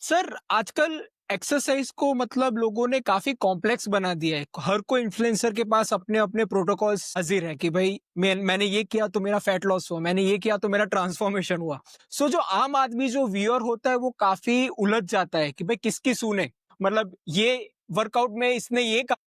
Sir आजकल exercise को मतलब लोगों ने काफी कॉम्प्लेक्स बना दिया है। हर कोई इन्फ्लुएंसर के पास अपने अपने प्रोटोकॉल्स हाजिर है कि भाई मैंने ये किया तो मेरा फैट लॉस हुआ, मैंने ये किया तो मेरा ट्रांसफॉर्मेशन हुआ। सो जो आम आदमी जो व्यूअर होता है वो काफी उलझ जाता है कि भाई किसकी सुने। मतलब ये वर्कआउट में इसने ये कहा,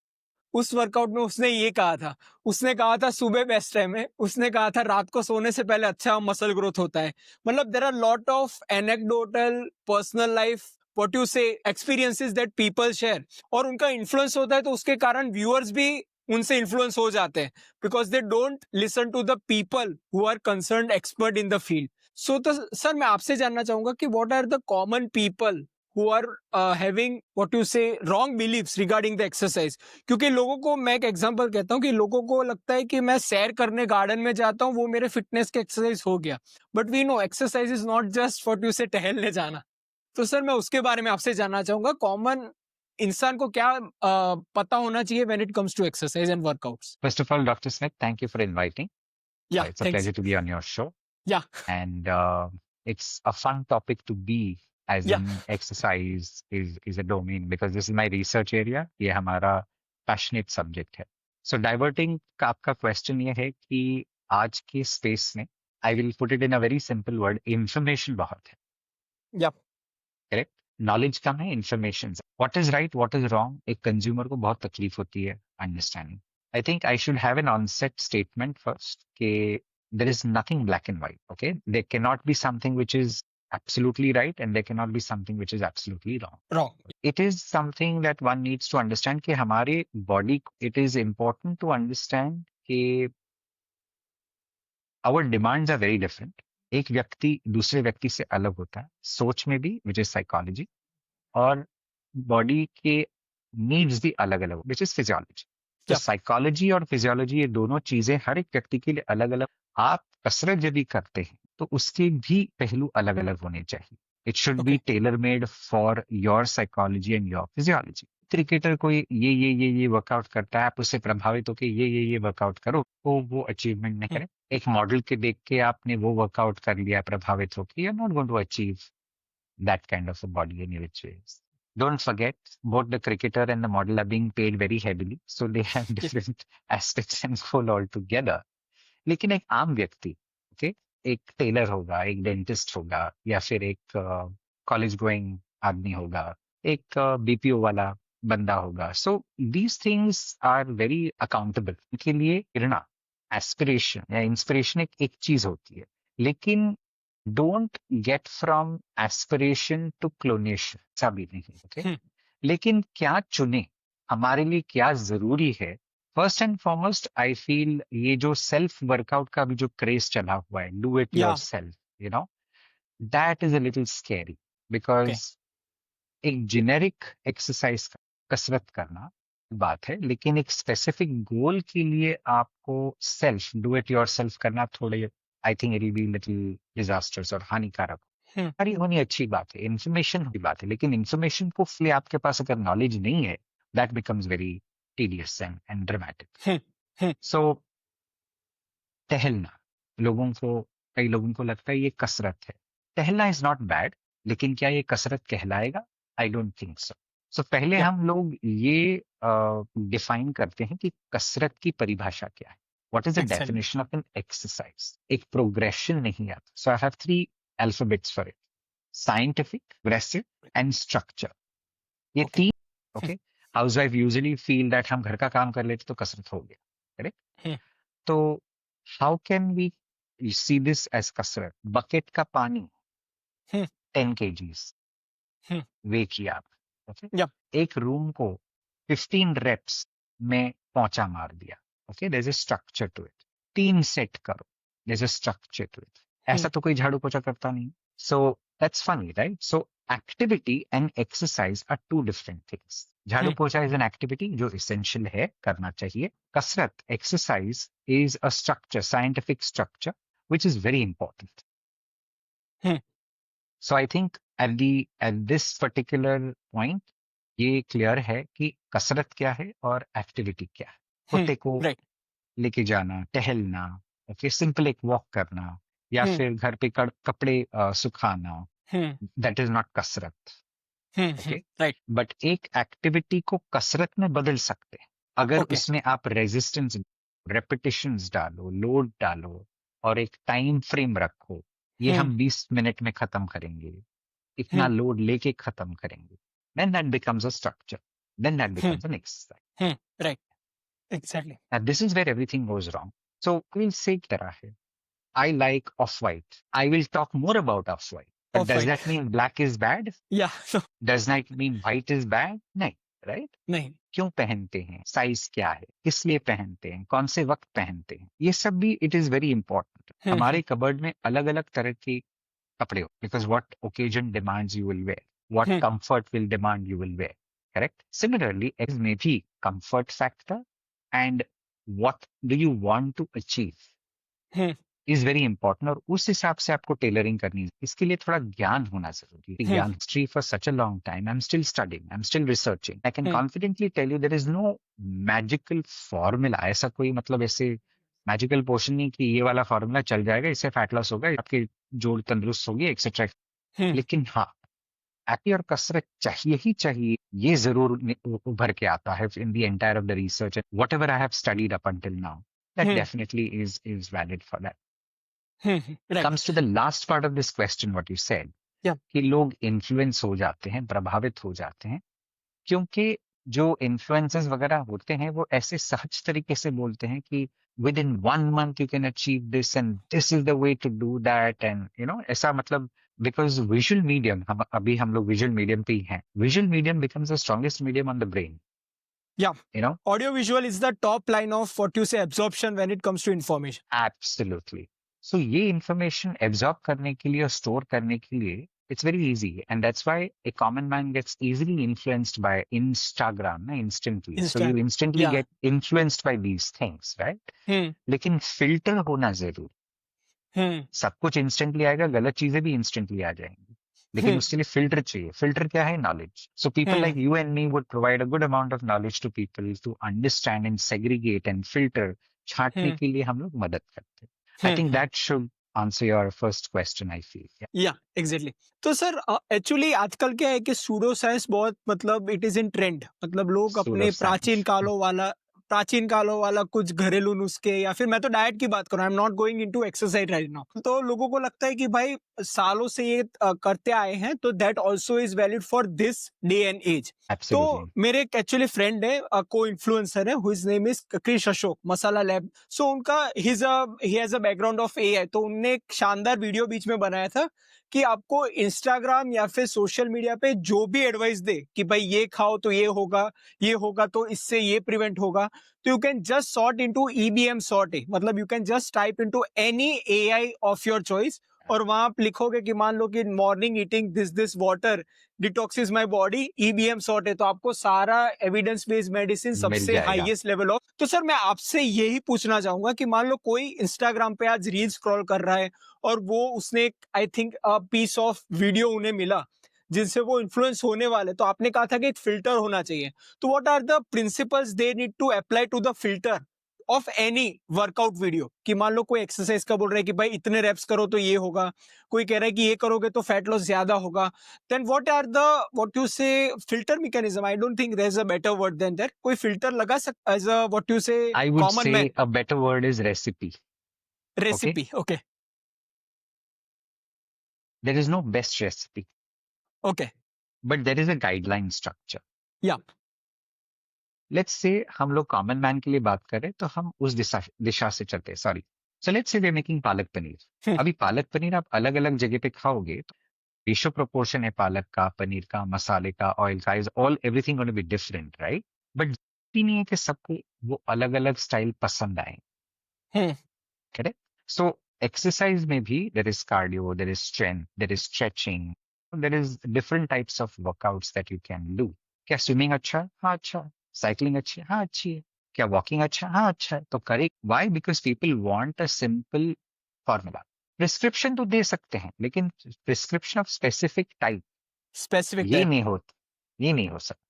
उस वर्कआउट में उसने ये कहा था, उसने कहा था सुबह बेस्ट टाइम है, उसने कहा था रात को सोने से पहले अच्छा मसल ग्रोथ होता है। मतलब there are lot of anecdotal personal life what you say experiences that people share, और उनका इन्फ्लुएंस होता है तो उसके कारण व्यूअर्स भी उनसे इन्फ्लुएंस हो जाते हैं because they don't listen to the people who are concerned expert in the field. So तो सर मैं आपसे जानना चाहूंगा कि what are the common people who are having what you say wrong beliefs regarding the exercise। क्योंकि लोगों को, मैं एक एग्जांपल कहता हूँ कि लोगों को लगता है कि मैं सैर करने गार्डन में जाता हूँ वो मेरे फिटनेस के एक्सरसाइज हो गया। But we know exercise is not just what you say टहलने जाना। तो सर मैं उसके बारे में आपसे जानना चाहूंगा कॉमन इंसान को क्या पता होना चाहिए when it comes to exercise and workouts. First of all, Dr. Smith, thank you for inviting. या It's a thanks. pleasure to be on your show. या And it's a fun topic to be, as या in exercise is a domain because this is my research area. ये हमारा passionate subject है. So diverting का आपका question ये है कि आज के space में, I will put it in a very simple word, information बहुत है. या करेक्ट नॉलेज कम है information what is right what is wrong एक कंज्यूमर को बहुत तकलीफ होती है understanding I think I should have an honest statement first कि there is nothing black and white okay there can not be something which is absolutely right and there cannot be something which is absolutely wrong. Wrong. It is something that one needs to understand कि हमारे body it is important to understand कि our demands are very different. एक व्यक्ति दूसरे व्यक्ति से अलग होता है सोच में भी which is psychology और बॉडी के नीड्स भी अलग अलग विच इज फिजियोलॉजी तो या साइकोलॉजी और फिजियोलॉजी ये दोनों चीजें हर एक व्यक्ति के लिए अलग अलग आप कसरत यदि करते हैं तो उसके भी पहलू अलग अलग होने चाहिए it should be okay. Tailor made for your psychology and your physiology cricketer कोई ये वर्कआउट करता है आप उससे प्रभावित होकर ये वर्कआउट करो तो वो अचीवमेंट नहीं करे एक मॉडल के देख के आपने वो वर्कआउट कर लिया प्रभावित होकर you are not going to achieve that kind of a body in which ways. Don't forget, both the cricketer and the model are being paid very heavily, so they have different aspects and goal altogether. लेकिन एक आम व्यक्ति, okay, एक Taylor होगा, एक dentist होगा, या फिर एक कॉलेज गोइंग आदमी होगा, एक बीपीओ वाला बंदा होगा. So these things are very accountable. इनके लिए प्रेरणा, एस्पिरेशन या इंस्पिरेशन एक चीज होती है, लेकिन don't get from aspiration to क्लोनेशन ऐसा भी नहीं ओके लेकिन क्या चुने हमारे लिए क्या जरूरी है first and foremost I feel ये जो सेल्फ वर्कआउट का भी जो क्रेज चला हुआ है डू इट या your self you know that is a little scary okay. Because एक जेनेरिक एक्सरसाइज कसरत करना बात है लेकिन एक स्पेसिफिक गोल के लिए आपको self do it your self करना थोड़े I think it will be little disasters और हानिकारक सारी होनी अच्छी बात है इंफॉर्मेशन की बात है लेकिन इंफॉर्मेशन को लिए आपके पास अगर नॉलेज नहीं है that becomes very tedious and dramatic so टहलना लोगों को कई लोगों को लगता है ये कसरत है टहलना इज नॉट बैड लेकिन क्या ये कसरत कहलाएगा आई डोंट थिंक सो सो पहले या हम लोग ये डिफाइन करते हैं कि कसरत की परिभाषा क्या है what is the excellent. Definition of an exercise एक प्रोग्रेशन नहीं आता so I have 3 alphabets for it scientific progressive and structure ये okay. 3 okay housewife usually feel that हम घर का काम कर लेते तो कसरत हो गया करेक्ट तो how can we see this as कसरत बकेट का पानी 10 kgs वे किया ओके या एक रूम को 15 रेप्स में पहुंचा मार दिया okay there is a structure to it 3 set करो there is a structure to it ऐसा तो कोई झाड़ू पोछा करता नहीं so that's funny right so activity and exercise are 2 different things झाड़ू पोछा इज एन एक्टिविटी जो इसेंशियल है करना चाहिए कसरत exercise is a structure scientific structure which is very important. So I think at this particular point ये clear है कि कसरत क्या है और एक्टिविटी क्या है कुत्ते को राइट। लेके जाना टहलना ओके सिंपल एक वॉक करना या फिर घर पे कपड़े सुखाना दैट इज नॉट कसरत ओके, राइट, बट एक एक्टिविटी को कसरत में बदल सकते हैं अगर ओके, उसमें आप रेजिस्टेंस, रेपिटेशंस डालो, लोड डालो और एक टाइम फ्रेम रखो। ये हम 20 मिनट में खत्म करेंगे, इतना लोड लेके खत्म करेंगे। Then that becomes a structure, then that becomes an exercise. Right, exactly, And this is where everything goes wrong. So we'll say kya hai. I like off-white. I will talk more about off-white. But of does white, that mean black is bad? या Does that mean white is bad? नहीं, right? नहीं, क्यों पहनते हैं, size क्या है, किस लिए पहनते हैं, कौन से वक्त पहनते हैं, ये सब भी इट इज वेरी इंपॉर्टेंट। हमारे कबर्ड में अलग अलग तरह के कपड़े हो, because what occasion demands you will wear, what comfort will demand you will wear, correct. Similarly X में भी comfort factor and what do you want to achieve is very important, और उस हिसाब से आपको टेलरिंग करनी है। इसके लिए थोड़ा ज्ञान होना जरूरी है। ज्ञान history for such a long time, I am still studying, I am still researching, I can confidently tell you there is no magical formula. ऐसा कोई मतलब ऐसे मैजिकल पोर्शन नहीं कि ये वाला फॉर्मूला चल जाएगा, इससे फैट लॉस होगा, आपकी जोड़ तंदुरुस्त होगी, एक्सेट्रा। लेकिन हाँ, एक्टिव और कसरत चाहिए ही चाहिए, ये जरूर उभर के आता है in the entire of the research, what ever I have studied up until now, that definitely is valid for that. Right, comes to the last part of this question, what you said, Yeah. कि लोग influence हो जाते हैं, प्रभावित हो जाते हैं, क्योंकि जो इन्फ्लुएंसर्स वगैरह होते हैं वो ऐसे सहज तरीके से बोलते हैं कि within 1 month you can achieve this and this is the way to do that, and you know ऐसा मतलब, बिकॉज विजुअल मीडियम, हम लोग विजुअल मीडियम पे ही हैं, visual medium becomes the strongest medium on the brain, yeah. You know. Audio visual is the top line of what you say absorption when it comes to information. Absolutely. So ये information absorb करने के लिए और store करने के लिए it's very easy, and that's why a common man gets easily influenced by Instagram instantly. So you Instant. instantly Yeah. get influenced by these things, right? Hmm. लेकिन filter होना जरूर। Hmm. सब कुछ इंस्टेंटली आएगा, गलत चीजें भी इंस्टेंटली आ जाएंगी, लेकिन उसके लिए फिल्टर चाहिए। फिल्टर क्या है? Knowledge. So people like you and me would provide a good amount of knowledge to people to understand and segregate and filter, छांटने के लिए हम लोग मदद करते हैं। I think that should answer your first question, I feel. Yeah exactly. तो sir actually आजकल क्या है कि सूडो साइंस बहुत मतलब इट इज इन ट्रेंड, मतलब लोग अपने प्राचीन कालों वाला कुछ घरेलू नुस्खे, या फिर मैं तो डाइट की बात कर रहा हूँ, I am not going into exercise right now. तो लोगों को लगता है कि भाई सालों से ये करते आए हैं, तो that also is valid for this day and age. तो मेरे एक एक्चुअली फ्रेंड है, को इन्फ्लुएंसर है, whose name is Krish Ashok, Masala Lab. So उनका ही has a background of AI. तो उनने एक शानदार वीडियो बीच में बनाया था कि आपको इंस्टाग्राम या फिर सोशल मीडिया पे जो भी एडवाइस दे कि भाई ये खाओ तो ये होगा तो इससे ये प्रिवेंट होगा, तो you can just sort into EBM sort, मतलब you can just type into any AI of your choice, और वहां आप लिखोगे कि मान लो कि morning eating this water detoxes my body, EBM sort है, तो आपको सारा एविडेंस बेस्ड मेडिसिन सबसे हाईएस्ट लेवल ऑफ। तो सर मैं आपसे यही पूछना चाहूंगा कि मान लो कोई इंस्टाग्राम पे आज रील स्क्रॉल कर रहा है और वो उसने I think piece of video उन्हें मिला जिनसे वो इन्फ्लुएंस होने वाले, तो आपने कहा था कि एक फिल्टर होना चाहिए, तो what are the principles they need to apply to the filter of any workout video? कि मान लो कोई एक्सरसाइज का बोल रहा है कि भाई इतने रेप्स करो तो ये होगा, कोई कह रहा है कि ये करोगे तो फैट लॉस ज्यादा होगा, then what you say filter mechanism? I don't think there is a better word than that. कोई फिल्टर लगा सकता as a what you say I would common say man? A better word is recipe. Recipe, okay There is no best recipe, okay, but there is a guideline structure. या let's say हम लोग common man के लिए बात करें तो हम उस दिशा से चलते हैं। Sorry, so let's say we are making palak paneer. अभी पालक पनीर आप अलग अलग जगह पे खाओगे तो रेशियो प्रोपोर्शन है पालक का, पनीर का, मसाले का, ऑयल का, is all everything gonna be different, right? But नहीं है कि सबको वो अलग अलग स्टाइल पसंद आए, करेक्ट? सो एक्सरसाइज में भी there is cardio, there is strength, there is stretching, there is different types of workouts that you can do. क्या स्विमिंग अच्छा है? हाँ अच्छा है। साइकिलिंग अच्छी है? हाँ अच्छी है। क्या वॉकिंग अच्छा है? हाँ अच्छा है। तो करे why? Because people want a simple formula. Prescription तो दे सकते हैं, लेकिन prescription of specific type specific ये टाइप, नहीं हो सकता।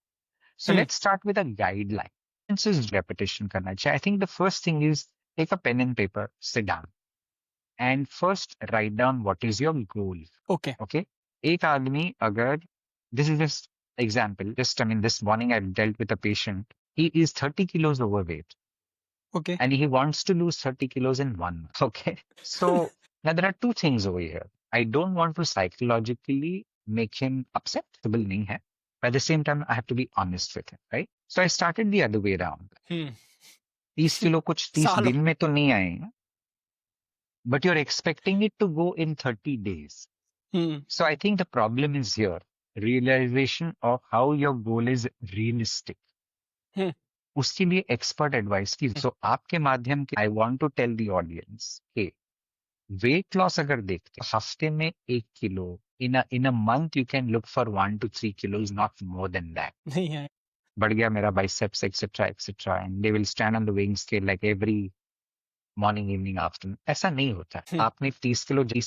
So let's start with a guideline. Repetition करना चाहिए। I think the first thing is take a pen and paper, sit down and first write down what is your goal. Okay Okay? एक आदमी अगर, this is just example, just I mean, this morning I dealt with a patient. He is 30 kilos overweight Okay. and he wants to lose 30 kilos in 1 month. Okay. So now there are two things over here. I don't want to psychologically make him upset. Nahi hai. But at the same time, I have to be honest with him, right? So I started the other way around. Hmm. 30 kilo कुछ 30 सालों दिन में तो नहीं आएगा, but you're expecting it to go in 30 days. Hmm. So I think the problem is here. Realization of how your goal is realistic. Hmm. उसके लिए expert advice की. सो आपके माध्यम के I want to tell the audience कि weight loss अगर देखते हैं, हफ्ते में 1 kilo, in a month you can look for 1 to 3 kilos, not more than that. नहीं है. बढ़ गया मेरा biceps etc, and they will stand on the weighing scale like every morning evening afternoon. ऐसा नहीं होता है. आपने 30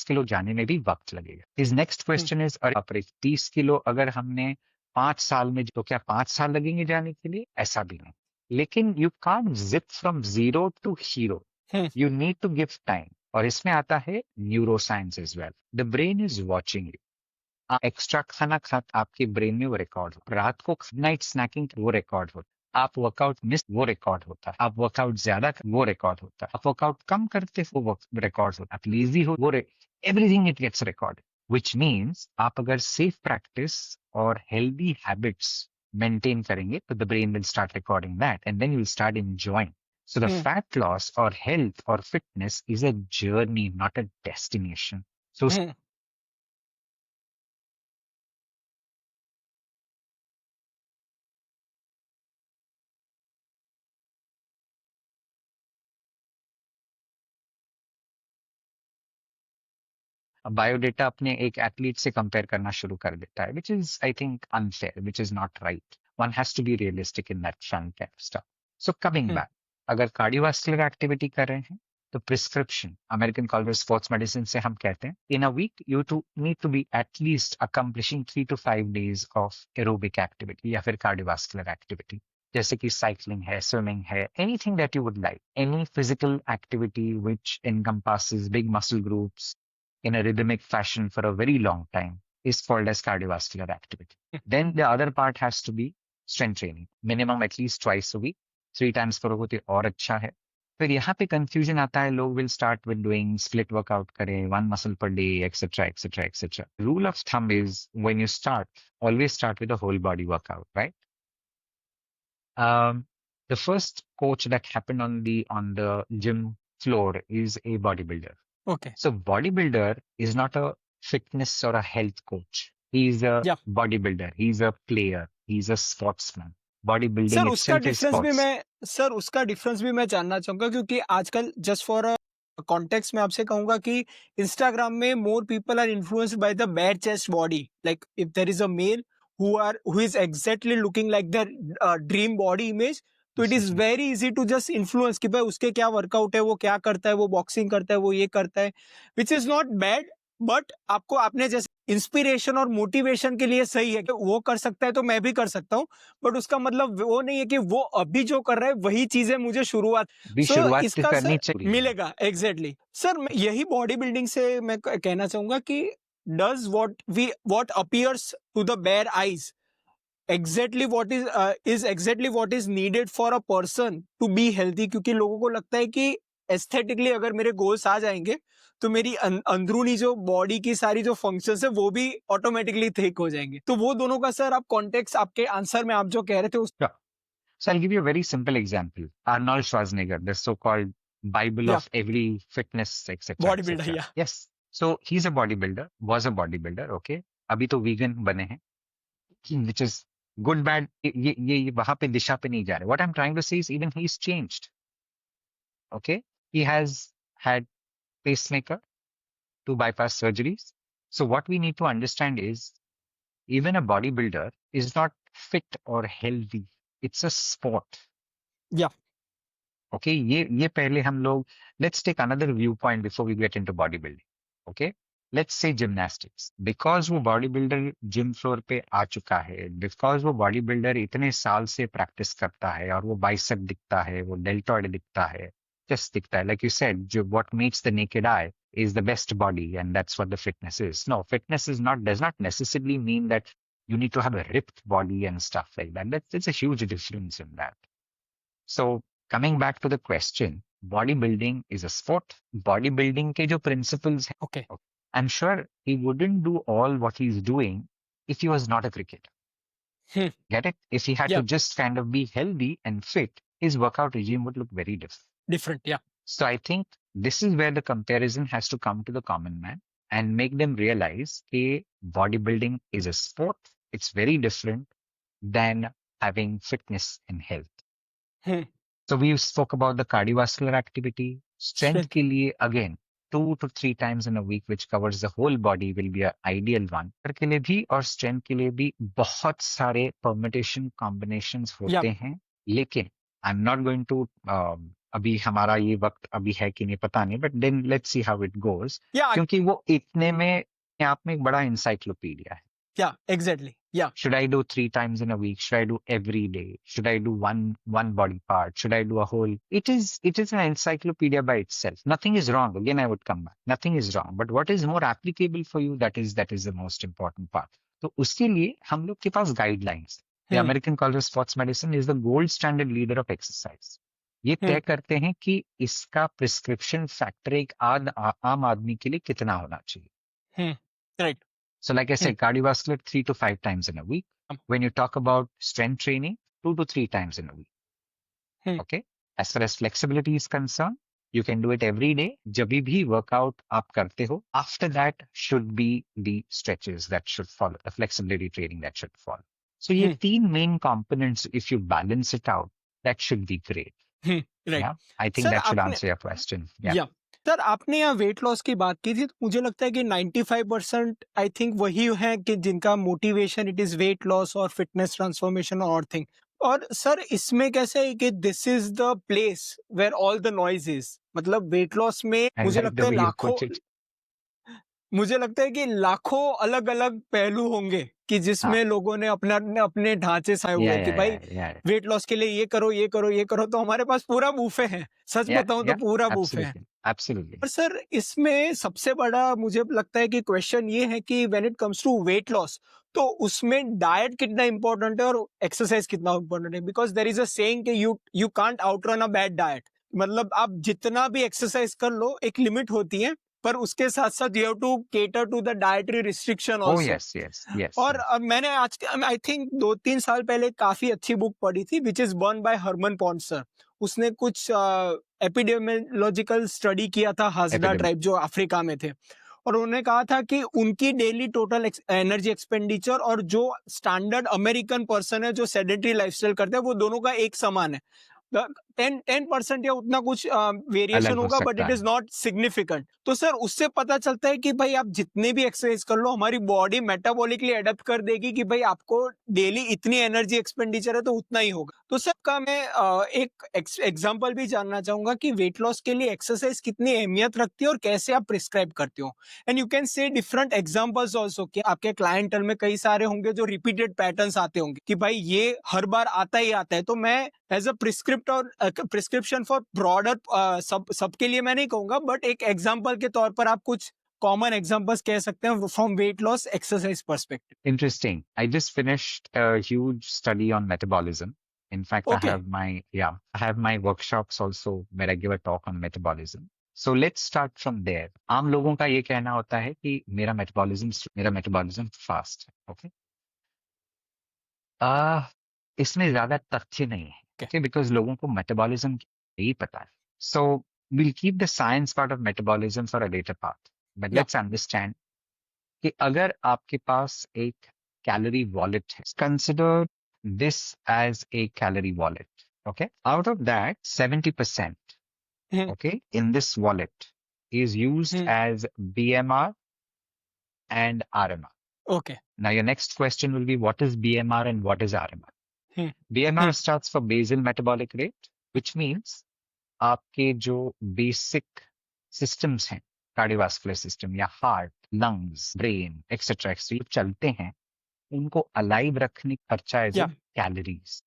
किलो जाने में भी वक्त लगेगा. हिज नेक्स्ट क्वेश्चन इज, अरे 30 किलो अगर हमने 5 साल में, तो क्या 5 साल लगेंगे जाने के लिए? ऐसा भी नहीं. लेकिन you can't zip from zero to hero. You need to give time. और इसमें आता है neuroscience as well. The brain is watching you. आप एक्स्ट्रा खाना खाते, आपके ब्रेन में वो रिकॉर्ड हो. रात को नाइट स्नैकिंग वो रिकॉर्ड हो. आप वर्कआउट मिस, वो रिकॉर्ड होता है. आप वर्कआउट ज्यादा, वो रिकॉर्ड होता है. आप वर्कआउट कम करते, वो रिकॉर्ड होता है. आप लेजी हो, वो everything it gets record. Which means आप अगर सेफ प्रैक्टिस और हेल्दी हैबिट्स मेंटेन करेंगे तो the brain will start recording that and then you will start enjoying. So the fat loss or health or fitness is a journey, not a destination. So biodata अपने एक athlete से compare करना शुरू कर देता है, which is I think unfair, which is not right. One has to be realistic in that front and stuff. So coming back, अगर cardiovascular activity कर रहे हैं तो prescription American College of Sports Medicine से हम कहते हैं in a week you too need to be at least accomplishing 3 to 5 days of aerobic activity या फिर कार्डियोवास्कुलर एक्टिविटी, जैसे कि साइकिलिंग है, स्विमिंग है, anything that you would like, any physical activity which encompasses big muscle groups in a rhythmic fashion for a very long time is called as cardiovascular activity. Then the other part has to be strength training, minimum at least twice a week, 3 times करोगे तो और अच्छा है. फिर यहाँ पे confusion आता है, लोग will start with doing split workout करें, 1 muscle per day, etc. Rule of thumb is when you start, always start with a whole body workout, right? The first coach that happened on the gym floor is a bodybuilder. Okay. So bodybuilder is not a fitness or a health coach. He's a bodybuilder. He's a player. He's a sportsman. Bodybuilding sir उसका itself is difference भी sports. उसका difference भी मैं जानना चाहूंगा, क्योंकि आजकल just for context में आपसे कहूंगा कि इंस्टाग्राम में more people are influenced by the bad chest body. Like if there is a male who is exactly looking like their dream body image, तो it is very easy to just influence कि भाई उसके क्या workout है, वो क्या करता है, वो बॉक्सिंग करता है, वो ये करता है, which is not bad. But आपको आपने जैसे इंस्पिरेशन और मोटिवेशन के लिए सही है कि वो कर सकता है तो मैं भी कर सकता हूँ, बट उसका मतलब वो नहीं है कि वो अभी जो कर रहा है वही चीजें मुझे शुरुआत इसका करनी चाहिए. मिलेगा. एग्जैक्टली सर, यही बॉडी बिल्डिंग से मैं कहना चाहूंगा कि does what appears to the bare eyes exactly what is needed for a person to be healthy? क्योंकि लोगों को लगता है कि एस्थेटिकली अगर मेरे गोल्स आ जाएंगे तो मेरी अंदरूनी जो बॉडी की सारी जो फंक्शंस है वो भी ऑटोमेटिकली थिक हो जाएंगे. तो वो दोनों का सर आप कॉन्टेक्स्ट आपके आंसर में आप जो कह रहे थे उस So I'll give you a very simple example. Arnold Schwarzenegger, the so-called Bible of every fitness, etc. Bodybuilder, yeah. Yes. So he's a bodybuilder, was a bodybuilder, okay? अभी तो vegan बने हैं, which is good, bad. ये वहाँ पे दिशा पे नहीं जा रहे. What I'm trying to say is even he's changed. Okay? He has had pacemaker, 2 bypass surgeries. So what we need to understand is even a bodybuilder is not fit or healthy. It's a sport. Yeah. Okay, ये पहले हम लोग, let's take another viewpoint before we get into bodybuilding. Okay, let's say gymnastics. Because वो bodybuilder gym floor पे आ चुका है, because वो bodybuilder इतने साल से practice करता है और वो bicep दिखता है, वो deltoid दिखता है, just दिखता है. Like you said, what meets the naked eye is the best body, and that's what the fitness is. No, fitness does not necessarily mean that you need to have a ripped body and stuff like that. That's a huge difference in that. So coming back to the question, bodybuilding is a sport. Bodybuilding के जो principles हैं, Okay. I'm sure he wouldn't do all what he's doing if he was not a cricketer. Hmm. Get it? If he had Yeah. to just kind of be healthy and fit, his workout regime would look very different. Different. Yeah. So I think this is where the comparison has to come to the common man and make them realize that bodybuilding is a sport. It's very different than having fitness and health. Hmm. So we spoke about the cardiovascular activity. Strength के लिए again 2 to 3 times in a week, which covers the whole body, will be an ideal one. के लिए भी और strength के लिए भी बहुत सारे permutation combinations होते हैं, लेकिन I'm not going to अभी हमारा ये वक्त अभी है कि नहीं पता नहीं, but then let's see how it goes. Yeah. क्योंकि वो इतने में आप में एक बड़ा encyclopedia है. Yeah, exactly. Yeah. Should I do 3 times in a week? Should I do every day? Should I do one body part? Should I do a whole? It is an encyclopedia by itself. Nothing is wrong. Again, I would come back. Nothing is wrong. But what is more applicable for you? That is the most important part. तो उसके लिए हम लोग के पास guidelines. The American College of Sports Medicine is the gold standard leader of exercise. ये तय करते हैं कि इसका प्रिस्क्रिप्शन फैक्टर एक आम आदमी के लिए कितना होना चाहिए. Right. So like I said, cardiovascular 3 to 5 times in a week. When you talk about strength training, 2 to 3 times in a week. Okay. As far as flexibility is concerned, you can do it every day. जब भी workout आप करते हो, after that should be the stretches that should follow, the flexibility training that should follow. So ये 3 main components, if you balance it out, that should be great. Right. Yeah, I think Sir, that should answer your question. Yeah. Sir आपने यहाँ weight loss की बात की थी, तो मुझे लगता है कि 95% आई थिंक वही है कि जिनका motivation it is weight loss और फिटनेस ट्रांसफॉर्मेशन और थिंग. और सर इसमें कैसे है कि this is the place where all the noise is. मतलब वेट लॉस में मुझे लगता है कि लाखों अलग अलग पहलू होंगे कि जिसमें लोगों ने अपने ढांचे साए हुए कि भाई वेट लॉस के लिए ये करो ये करो ये करो. तो हमारे पास पूरा बूफे है, सच बताऊं तो पूरा बूफे है. पर सर इसमें सबसे बड़ा मुझे लगता है कि क्वेश्चन ये है कि when it comes to weight loss, तो उसमें डाइट कितना इंपॉर्टेंट है और एक्सरसाइज कितना इंपॉर्टेंट है. Because there is a saying कि you can't outrun a bad diet. मतलब आप जितना भी एक्सरसाइज कर लो, एक लिमिट होती है, पर उसके साथ साथ you have to cater to the dietary restriction also. yes. और मैंने आज आई थिंक 2-3 साल पहले काफी अच्छी बुक पढ़ी थी which is Burn by Herman Pontzer. उसने कुछ एपिडेमियोलॉजिकल स्टडी किया था हाजरा ट्राइब जो अफ्रीका में थे, और उन्होंने कहा था कि उनकी डेली टोटल एनर्जी एक्सपेंडिचर और जो स्टैंडर्ड अमेरिकन पर्सन है जो सेडेंटरी लाइफस्टाइल करते हैं, वो दोनों का एक समान है. 10% या उतना कुछ वेरिएशन होगा, but it is not significant. तो सर उससे पता चलता है कि भाई आप जितने भी एक्सरसाइज कर लो, हमारी बॉडी मेटाबॉलिकली अडेप्ट कर देगी कि भाई आपको डेली इतनी एनर्जी एक्सपेंडिचर है तो उतना ही होगा. तो सर का मैं एक एग्जांपल भी जानना चाहूंगा कि वेट लॉस के लिए एक्सरसाइज कितनी अहमियत रखती है और कैसे आप प्रिस्क्राइब करते हो. And you can say different examples also कि आपके क्लाइंटल में कई सारे होंगे जो रिपीटेड पैटर्न्स आते होंगे कि भाई ये हर बार आता ही आता है. तो मैं as a prescription for broader सबके लिए मैं नहीं कहूंगा, बट एक एग्जांपल के तौर पर आप कुछ कॉमन एग्जांपल्स कह सकते हैं from weight loss exercise perspective. Interesting. I just finished a huge study on metabolism. In fact, Okay. I have my workshops also where I give a talk on metabolism. So let's start from there. आम लोगों का ये कहना होता है कि मेरा metabolism fast है. ओके, इसमें ज्यादा तथ्य नहीं है. Okay, because लोगों को मेटाबॉलिज्म नहीं पता है. So we'll keep the science part of metabolism for a later part. But let's understand कि अगर आपके पास एक calorie wallet है, consider this as a calorie wallet. Okay, out of that 70%, okay, in this wallet is used as BMR and RMR. Okay. Now your next question will be, what is BMR and what is RMR? BMR stands for basal metabolic rate, which means आपके जो basic systems हैं, cardiovascular system या heart, lungs, brain etcetera etcetera चलते हैं, उनको alive रखने का खर्चा है calories.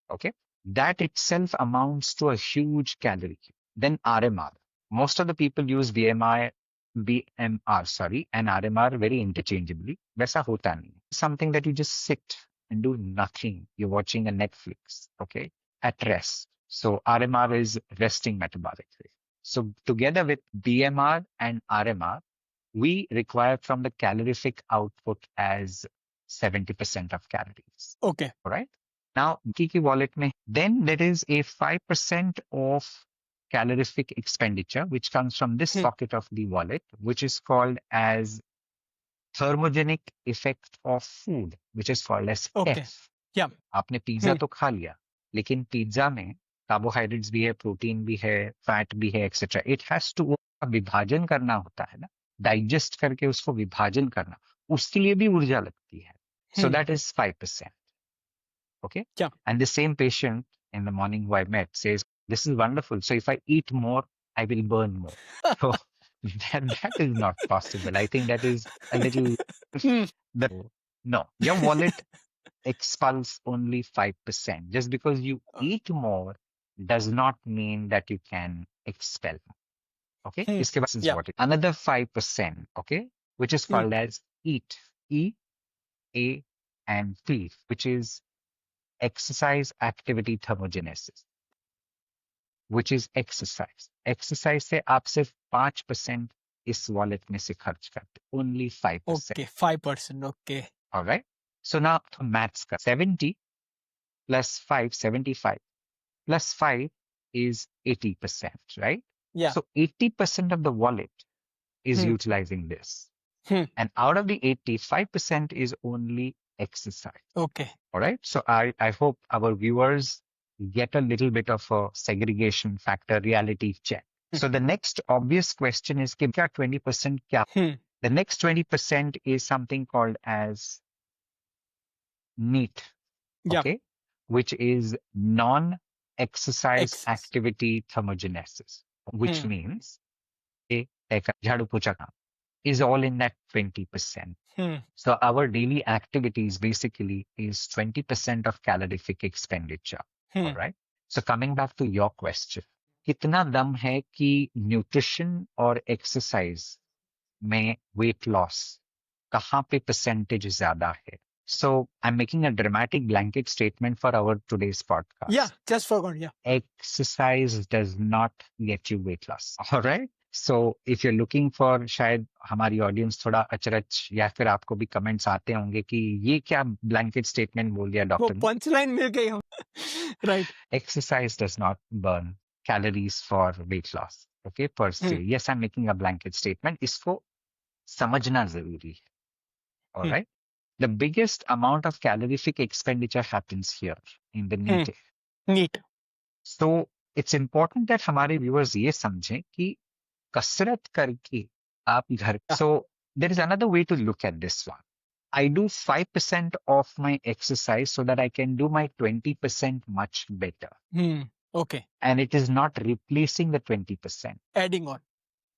Okay, that itself amounts to a huge calorie. Then RMR. Most of the people use BMR, sorry, and RMR very interchangeably. वैसा होता नहीं. Something that you just sit and do nothing. You're watching a Netflix, okay, at rest. So RMR is resting metabolic rate. So together with BMR and RMR, we require from the calorific output as 70% of calories. Okay. All right. Now, Kiki wallet mein, then there is a 5% of calorific expenditure, which comes from this Hmm. pocket of the wallet, which is called as thermogenic effect of food, which is called as Okay. F. Yeah. आपने pizza Hmm. तो खा लिया, लेकिन pizza में carbohydrates भी है, protein भी है, फैट भी है, एक्सेट्रा. इट हैज टू विभाजन करना होता है ना, डाइजेस्ट करके उसको विभाजन करना, उसके लिए भी ऊर्जा लगती है. So Hmm. that is 5%. Okay. Yeah. And the same patient in the morning who I met says, this is wonderful. So if I eat more, I will burn more. So that is not possible. I think that is a little, Hmm. no, your wallet expels only 5%. Just because you eat more does not mean that you can expel. Okay. Hmm. Iske baad is Yeah. what? Another 5%, okay, which is Hmm. called as EAT, E, A, and T, which is exercise activity thermogenesis, which is exercise. Exercise से आप सिर्फ 5% इस wallet में से खर्च करते, only 5%. Okay. 5%. Okay. All right. So now maths का 70 plus 5, 75 plus 5 is 80%, right? Yeah. So 80% of the wallet is Hmm. utilizing this. Hmm. And out of the 85% is only exercise. Okay. All right. So I hope our viewers get a little bit of a segregation factor reality check. So the next obvious question is, kya 20% kya? Hmm. The next 20% is something called as NEAT. Yeah. Okay. Which is non-exercise Exercise. activity thermogenesis, which Hmm. means jhadu pocha kaam is all in that 20%. Hmm. So our daily activities basically is 20% of calorific expenditure. Hmm. All right. So coming back to your question, कितना दम है कि nutrition और exercise में weight loss कहाँ पे percentage ज्यादा है? So I'm making a dramatic blanket statement for our today's podcast. Yeah. Just forgot. Yeah. Exercise does not get you weight loss. All right. So if you're looking for, शायद हमारी audience थोड़ा अचरज या फिर आपको भी कमेंट्स आते होंगे कि ये क्या ब्लैंकेट स्टेटमेंट बोल दिया वो डॉक्टर ने. पंचलाइन मिल गई हम. Right. Exercise does not burn calories for weight loss. Okay, per se. Hmm. Yes, I'm making a blanket statement. इसको समझना जरूरी है. All Hmm. right. The biggest amount of calorific expenditure happens here in the Hmm. NEAT. Neat. So it's important that हमारे viewers ये समझें कि कसरत करके आप घर. So there is another way to look at this one. I do 5% of my exercise so that I can do my 20% much better. Hmm. Okay. And it is not replacing the 20%. Adding on.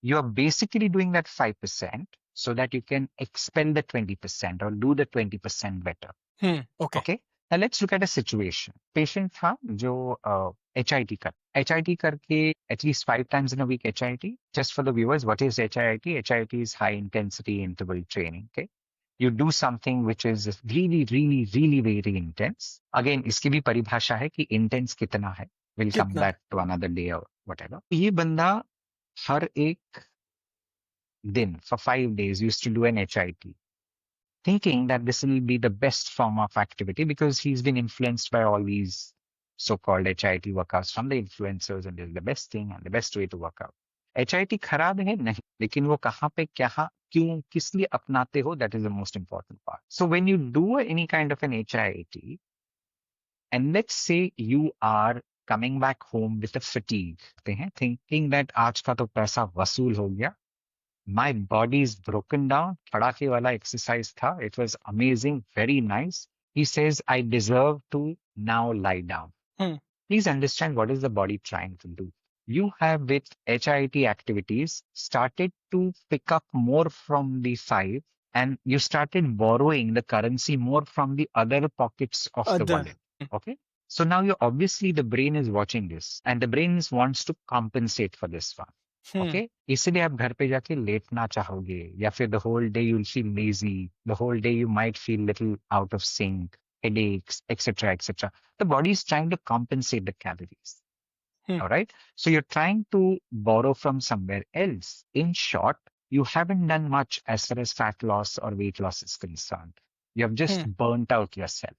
You are basically doing that 5% so that you can expel the 20% or do the 20% better. Hmm. Okay. Okay. Now let's look at a situation. Patient था जो HIT कर. HIT करके at least 5 times in a week HIT. Just for the viewers, what is HIT? HIT is high intensity interval training. Okay. You do something which is really, really, really very intense. Again, इसकी भी परिभाषा है कि intense कितना है. We'll come कितना? back to another day or whatever. ये बंदा हर एक दिन for 5 days used to do an HIT, thinking that this will be the best form of activity because he's been influenced by all these so-called HIT workouts from the influencers and it's the best thing and the best way to work out. HIT खराब है नहीं, लेकिन वो कहाँ पे क्या क्यों किस लिए अपनाते हो, that is the most important part. So when you do any kind of an HIT, and let's say you are coming back home with a fatigue, thinking that आज का तो पैसा वसूल हो गया, my body is broken down, खड़ाके वाला exercise था, it was amazing, very nice. He says, I deserve to now lie down. Hmm. Please understand what is the body trying to do. You have with HIT activities started to pick up more from the 5 and you started borrowing the currency more from the other pockets of the Other. wallet. Okay. So now you obviously the brain is watching this and the brain wants to compensate for this one. Okay, इसलिए आप घर पे जाके लेटना चाहोगे, या फिर the whole day you will feel lazy, the whole day you might feel little out of sync, headaches, etc., etc. The body is trying to compensate the calories. All right. So you're trying to borrow from somewhere else. In short, you haven't done much as far as fat loss or weight loss is concerned. You have just burnt out yourself.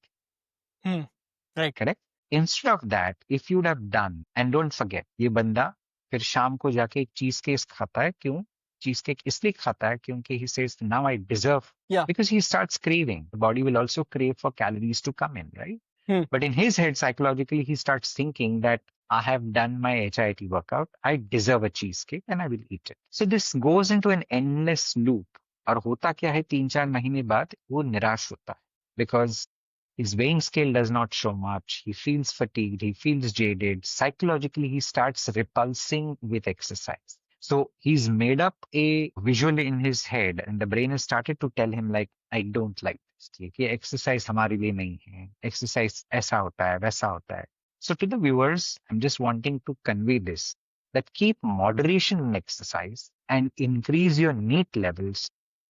Right Correct? Instead of that, if you'd have done, and don't forget, ये बंदा फिर शाम को जाके एक cheese cake खाता है. क्यों? चीज केक इसलिए खाता है क्योंकि he says, now I deserve. Yeah. Because he starts craving. The body will also crave for calories to come in, right? But in his head, psychologically, he starts thinking that I have done my HIIT workout. I deserve a cheesecake and I will eat it. So this goes into an endless loop. और होता क्या है 3-4 महीने बाद वो निराश होता है. Because his weighing scale does not show much. He feels fatigued. He feels jaded. Psychologically, he starts repulsing with exercise. So he's made up a visual in his head and the brain has started to tell him like, I don't like this. कि exercise हमारे लिए नहीं है. Exercise ऐसा होता है, वैसा होता है. So to the viewers, I'm just wanting to convey this, that keep moderation in exercise and increase your NEAT levels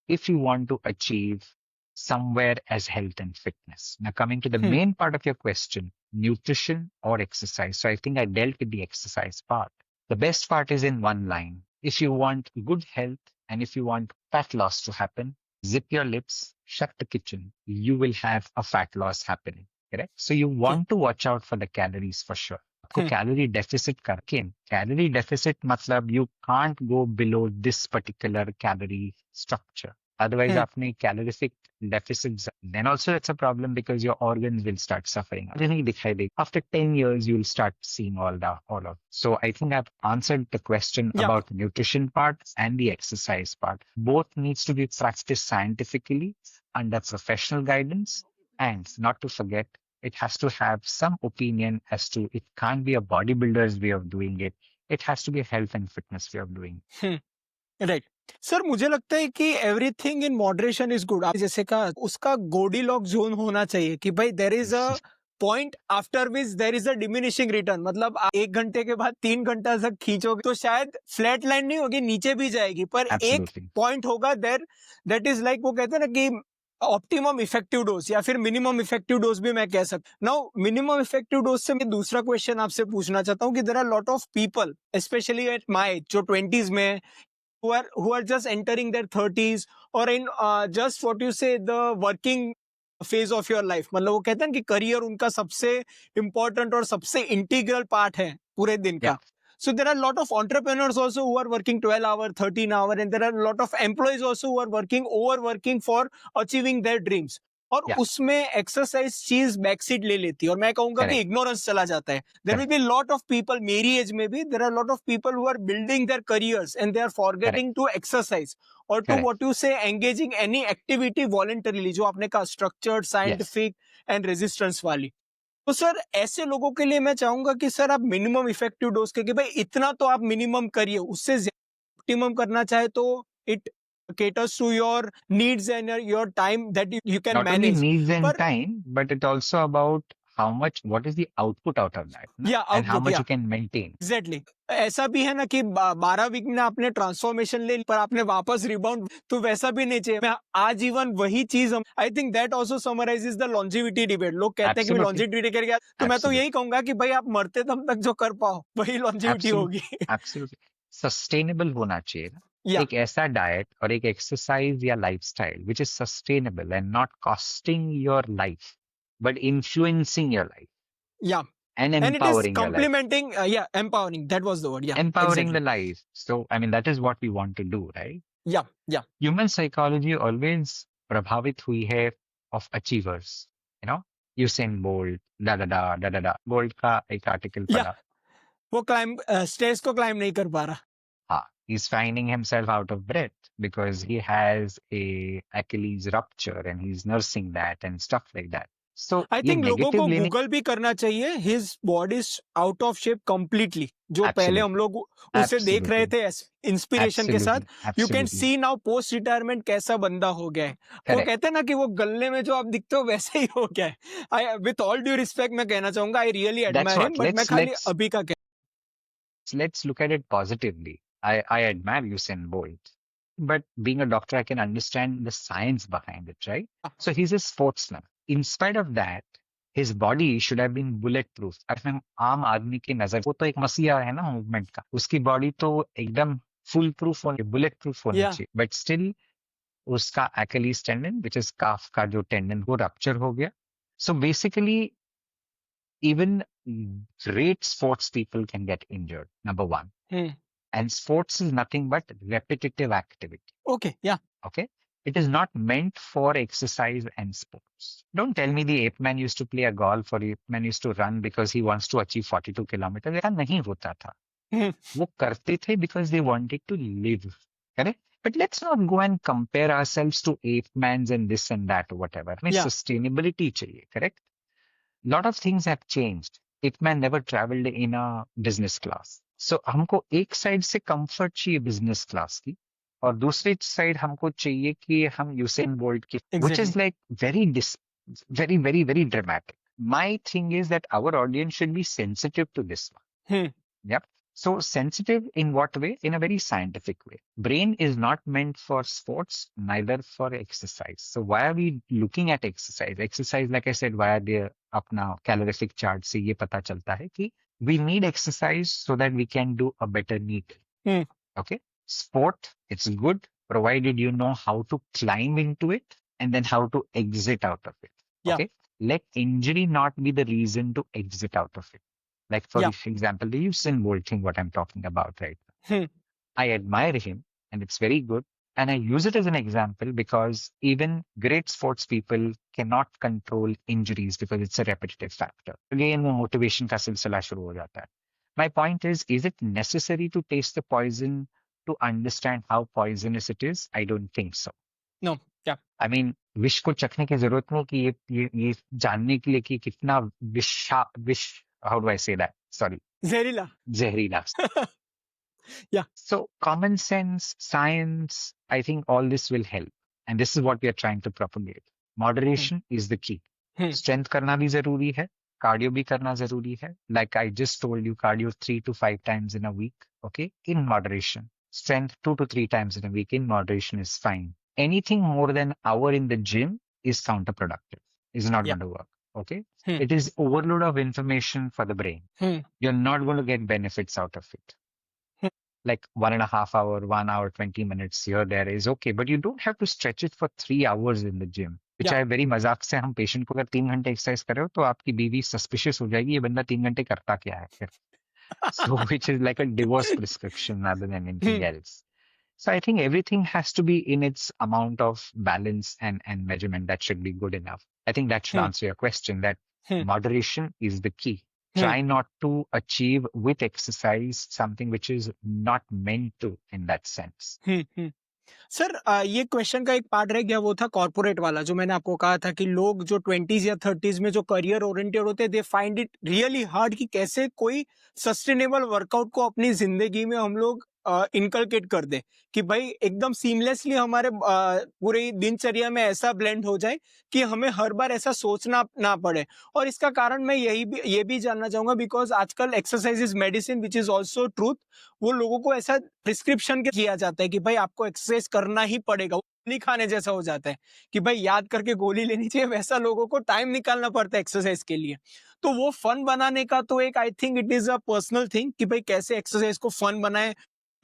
if you want to achieve somewhere as health and fitness. Now coming to the main part of your question, nutrition or exercise. So I think I dealt with the exercise part. The best part is in one line. If you want good health and if you want fat loss to happen, zip your lips, shut the kitchen. You will have a fat loss happening. Correct? So you want to watch out for the calories for sure. आपको calorie deficit करके, calorie deficit मतलब you can't go below this particular calorie structure. Otherwise, आपने calorific deficits, then also it's a problem because your organs will start suffering. After 10 years, you'll start seeing all of. So I think I've answered the question about the nutrition part and the exercise part. Both needs to be practiced scientifically under professional guidance. And not to forget, it has to have some opinion as to, it can't be a bodybuilder's way of doing it. It has to be a health and fitness way of doing it. Right sir मुझे लगता है कि everything in moderation is good. जैसे कहा उसका Goldilocks zone होना चाहिए कि भाई there is a point after which there is a diminishing return. मतलब 1 घंटे के बाद 3 घंटा तक खींचोगे तो शायद फ्लैट लाइन नहीं होगी, नीचे भी जाएगी, पर Absolutely. एक पॉइंट होगा देयर दैट इज लाइक वो कहते हैं ना कि ऑप्टिमम इफेक्टिव डोज या फिर मिनिमम इफेक्टिव डोज भी मैं कह सकता हूँ. नाउ मिनिमम इफेक्टिव डोज से मैं दूसरा क्वेश्चन आपसे पूछना चाहता हूँ कि there are lot of people specially at my age जो 20s में who are just entering their 30s or in just what you say the working phase of your life. मतलब वो कहते हैं कि करियर उनका सबसे important और सबसे इंटीग्रल पार्ट है पूरे दिन का. So there are a lot of entrepreneurs also who are working 12 hour, 13 hour, and there are a lot of employees also who are working, overworking for achieving their dreams. और उसमें exercise चीज backseat ले लेती है और मैं कहूंगा कि इग्नोरेंस चला जाता है. There will be lot of people मेरी एज में भी there are lot of people who are building their careers and they are forgetting to exercise और to what you say engaging any activity voluntarily, जो आपने कहा स्ट्रक्चर्ड, साइंटिफिक एंड रेजिस्टेंस वाली. तो सर ऐसे लोगों के लिए मैं चाहूंगा कि सर आप मिनिमम इफेक्टिव डोज के कि भाई इतना तो आप मिनिमम करिए, उससे ऑप्टिमम करना चाहे तो it caters to your needs and your time that you can Not manage. only needs and time, but it also about how much, what is the output out of that? And how much you can maintain. Exactly. ऐसा भी है ना कि 12 week में आपने transformation ले ली पर आपने वापस रिबाउंड, तो वैसा भी नहीं चाहिए. मैं आजीवन वही चीज, आई think that also summarises the longevity debate. लोग कहते हैं कि लॉन्जिविटी कर गया, तो मैं तो यही कहूंगा कि भाई आप मरते दम तक जो कर पाओ वही लॉन्जिविटी होगी. एब्सोल्युटली सस्टेनेबल होना चाहिए ना. एक ऐसा डाइट और एक एक्सरसाइज या lifestyle which is sustainable and not costing your life but influencing your life. Yeah. And it is empowering your life. complementing, empowering. That was the word. Yeah. Empowering exactly. the life. So, I mean, that is what we want to do, right? Yeah. Human psychology always प्रभावित हुई है of achievers. You know, Usain Bolt, da. Bolt का एक article पढ़ा. वो climb stage को climb नहीं कर पा रहा. He's finding himself out of breath because he has a Achilles rupture and he's nursing that and stuff like that. So I think लोगों को गूगल भी करना चाहिए. His body is out of shape completely. जो पहले हम लोग उसे देख रहे थे इंस्पिरेशन के साथ, you can see now post retirement कैसा बंदा हो गया है. वो कहते हैं ना कि वो गले में जो आप दिखते हो वैसे ही हो गया है. With all due respect मैं कहना चाहूंगा I really admire him, but मैं खाली अभी का let's look at it positively. I admire Usain Bolt, but being a doctor, I can understand the science behind it, right? So he's a sportsman. In spite of that, his body should have been bulletproof. अगर हम आम आदमी की नजर, वो तो एक मसीहा है ना मूवमेंट का, उसकी बॉडी तो एकदम फुल प्रूफ होनी, बुलेट प्रूफ होनी या चाहिए, बट स्टिल उसका एक्लीज टेंडन विच इज काफ का जो टेंडन वो रप्चर हो गया. So basically even great sports people can get injured, number one. And sports is nothing but repetitive activity. Okay या Okay. It is not meant for exercise and sports. Don't tell me the ape man used to play a golf or ape man used to run because he wants to achieve 42 kilometers. ऐसा नहीं होता था. वो करते थे because they wanted to live. Correct? But let's not go and compare ourselves to ape mans and this and that or whatever. हमें Yeah. sustainability चाहिए. Correct? Lot of things have changed. Ape man never traveled in a business class. So हमको एक side से comfort चाहिए business class की, और दूसरी side हमको चाहिए कि हम यूसेन बोल्ट की, which is like very very dramatic. My thing is that our audience should be sensitive to this one. Yep. So sensitive in what way? In a very scientific way. Brain is not meant for sports, neither for exercise. So why are we looking at exercise? Exercise, like I said, via the अपना calorific chart से ये पता चलता है कि we need exercise so that we can do a better NEAT. Okay. Sport, it's good provided you know how to climb into it and then how to exit out of it. Yeah. Okay. Let injury not be the reason to exit out of it. Like for example, the Usain Bolt thing, what I'm talking about right now. I admire him and it's very good. And I use it as an example because even great sports people cannot control injuries because it's a repetitive factor. Again, वो motivation का सिलसिला शुरू हो जाता है. My point is it necessary to taste the poison to understand how poisonous it is? I don't think so. No. Yeah. I mean, विष को चखने की जरूरत नहीं कि ये जानने के लिए कि कितना विष, how do I say that? Sorry. Zehreela. Yeah. So common sense, science, I think all this will help. And this is what we are trying to propagate. Moderation is the key. Strength करना भी जरूरी है, cardio भी करना जरूरी है. Like I just told you, cardio 3 to 5 times in a week, okay? In moderation. Strength 2 to 3 times in a week in moderation is fine. Anything more than an hour in the gym is counterproductive. Is not going to work. Okay. It is overload of information for the brain. You're not going to get benefits out of it. Like 1.5 hour, 1 hour, 20 minutes here, there is okay. But you don't have to stretch it for 3 hours in the gym. Which I very मजाक से हम patient को अगर 3 घंटे exercise कर रहे हो तो आपकी बीवी सस्पिशियस हो जाएगी, ये बंदा 3 घंटे करता क्या है फिर. So which is like a divorce prescription rather than anything else. So I think everything has to be in its amount of balance and measurement. That should be good enough. I think that should answer your question, that moderation is the key. Try not to achieve with exercise something which is not meant to in that sense. Sir ये question का एक part रह गया, वो था corporate वाला, जो मैंने आपको कहा था कि लोग जो 20s या 30s में जो करियर ओरिएंटेड होते हैं, they find it really hard कि कैसे कोई सस्टेनेबल वर्कआउट को अपनी जिंदगी में हम लोग इनकलकेट कर दे, कि भाई एकदम सीमलेसली हमारे पूरी दिनचर्या में ऐसा ब्लेंड हो जाए कि हमें हर बार ऐसा सोचना ना पड़े. और इसका कारण मैं ये भी जानना चाहूंगा, बिकॉज आजकल exercise is medicine which is also truth. वो लोगों को ऐसा प्रिस्क्रिप्शन किया जाता है कि भाई आपको एक्सरसाइज करना ही पड़ेगा, गोली खाने जैसा हो जाता है कि भाई याद करके गोली लेनी चाहिए, वैसा लोगों को टाइम निकालना पड़ता है एक्सरसाइज के लिए. तो वो फन बनाने का तो एक I think it is a personal thing कि भाई कैसे एक्सरसाइज को फन बनाए,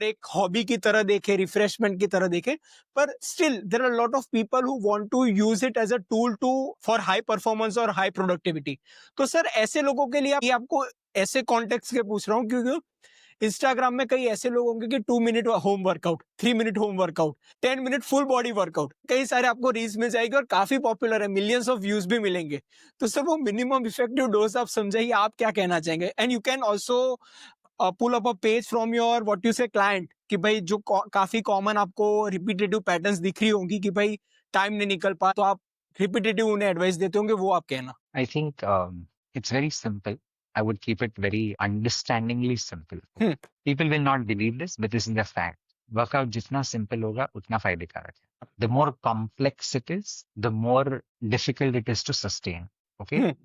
एक हॉबी की तरह देखे, रिफ्रेशमेंट की तरह देखे. पर still there are lot of people who want to use it as a tool to for high performance और हाई प्रोडक्टिविटी. तो सर ऐसे लोगों के लिए ये आपको ऐसे कॉन्टेक्स्ट के पूछ रहा हूँ क्योंकि इंस्टाग्राम में कई ऐसे लोग होंगे कि 2 minute home workout, 3 minute home workout, 10 minute full body workout, कई सारे आपको रील्स मिल जाएगी और काफी पॉपुलर है, मिलियंस ऑफ व्यूज भी मिलेंगे. तो सर वो मिनिमम इफेक्टिव डोज आप समझाइए, आप क्या कहना चाहेंगे. And you can also pull up a page from your what you say client कि भाई जो काफी कॉमन आपको रिपीटेटिव पैटर्न्स दिख रही होंगी कि भाई टाइम नहीं निकल पा, तो आप रिपीटेटिव उन्हें एडवाइस देते होंगे, वो आप कहना. I think it's very simple. I would keep it very understandingly simple. People will not believe this, but this is the fact. Workout जितना simple होगा उतना फायदेकारक है. The more complex it is, the more difficult it is to sustain. Okay?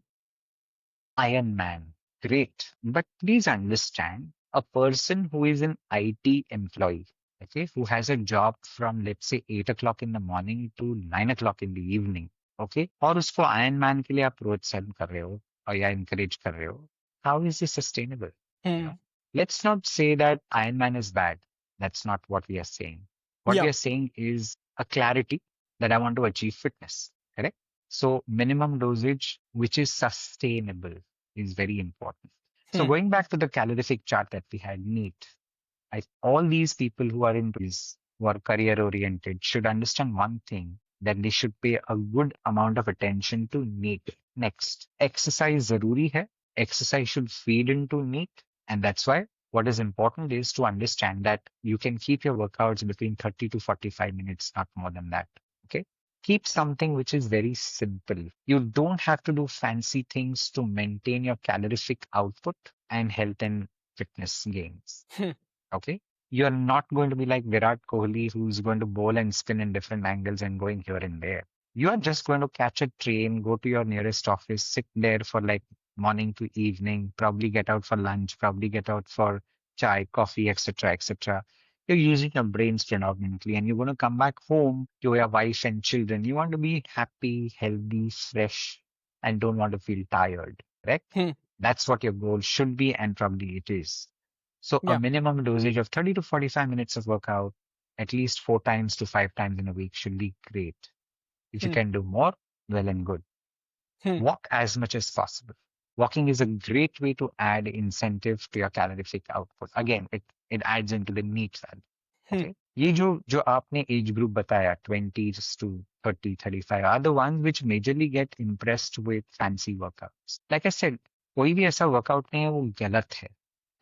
Iron Man, great. But please understand, A person who is an IT employee, okay, who has a job from let's say 8 o'clock in the morning to 9 o'clock in the evening, okay, और उसको iron man के लिए आप प्रोत्साहन कर रहे हो और या encourage कर रहे हो, how is this sustainable? You know, let's not say that Iron Man is bad. That's not what we are saying. What we Yeah. are saying is a clarity that I want to achieve fitness. Correct? So minimum dosage, which is sustainable, is very important. So going back to the calorific chart that we had, NEAT, all these people who are into this, who are career oriented, should understand one thing, that they should pay a good amount of attention to NEAT. Next, exercise zaruri hai. Exercise should feed into NEAT. And that's why what is important is to understand that you can keep your workouts between 30 to 45 minutes, not more than that. Okay. Keep something which is very simple. You don't have to do fancy things to maintain your calorific output and health and fitness gains. Okay. You're not going to be like Virat Kohli, who's going to bowl and spin in different angles and going here and there. You are just going to catch a train, go to your nearest office, sit there for like morning to evening, probably get out for lunch, probably get out for chai, coffee, etc., etc. You're using your brains predominantly, and you're going to come back home to your wife and children. You want to be happy, healthy, fresh, and don't want to feel tired. Correct? That's what your goal should be, and probably it is. So a Yeah. minimum dosage of 30 to 45 minutes of workout, at least 4 times to 5 times in a week should be great. If you can do more, well and good. Walk as much as possible. Walking is a great way to add incentive to your calorific output. Again, it adds into the NEAT value. Okay. ये जो आपने age group बताया 20s to 30, 35 are the ones which majorly get impressed with fancy workouts. Like I said, कोई भी ऐसा workout नहीं है वो गलत है.